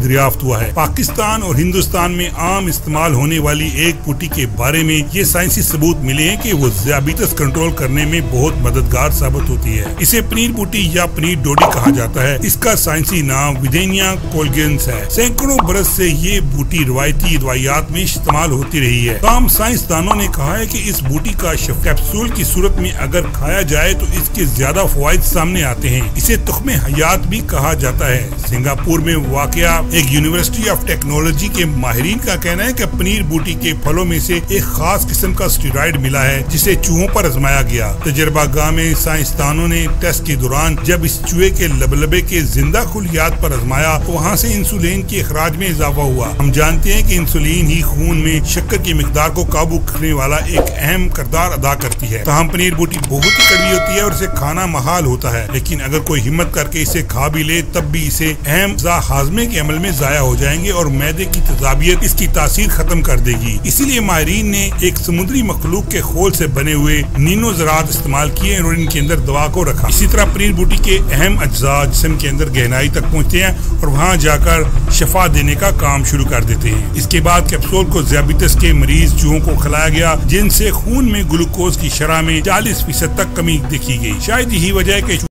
दरियाफ्त हुआ है। पाकिस्तान और हिंदुस्तान में आम इस्तेमाल होने वाली एक बूटी के बारे में ये साइंसी सबूत मिले हैं कि वो ज़ियाबितस कंट्रोल करने में बहुत मददगार साबित होती है। इसे पनीर बूटी या पनीर डोडी कहा जाता है। इसका साइंसी नाम विदेनिया कोलगेंस है। सैकड़ों बरस से ये बूटी रवायती दवाइयात में इस्तेमाल होती रही है। तमाम साइंसदानों ने कहा है कि इस बूटी का कैप्सूल की सूरत में अगर खाया जाए तो इसके ज्यादा फवाइद सामने आते हैं। इसे तुख्मे हयात भी कहा जाता है। सिंगापुर में वाक़या एक यूनिवर्सिटी ऑफ टेक्नोलॉजी के माहिरीन का कहना है कि पनीर बूटी के फलों में से एक खास किस्म का स्टेरॉइड मिला है जिसे चूहों पर आजमाया गया। तजर्बा गाह में साइंसदानों ने टेस्ट के दौरान जब इस चूहे के लबलबे के जिंदा खुलियात पर आजमाया तो वहाँ से इंसुलिन के अखराज में इजाफा हुआ। हम जानते हैं कि इंसुलिन ही खून में शक्कर की मिकदार को काबू करने वाला एक अहम किरदार अदा करती है। ताहम पनीर बूटी बहुत ही कड़वी होती है और इसे खाना महाल होता है, लेकिन अगर कोई हिम्मत करके इसे खा भी ले तब भी इसे अहम हाजमे के अमल में जाया हो जाएंगे और मैदे की तेजाबियत इसकी तासीर खत्म कर देगी। इसीलिए माहिरीन ने एक समुद्री मखलूक के खोल से बने हुए नीनो ज़रात इस्तेमाल किए और इनके अंदर दवा को रखा। इसी तरह पनीर बूटी के अहम अज्जा जिस्म के अंदर गहराई तक पहुँचते हैं और वहाँ जाकर शफा देने का काम शुरू कर देते हैं। इसके बाद कैप्सूल को ज़ियाबितस के मरीज चूहों को खिलाया गया जिनसे खून में ग्लूकोज की शरह में 40% तक कमी देखी गई। शायद यही वजह है कि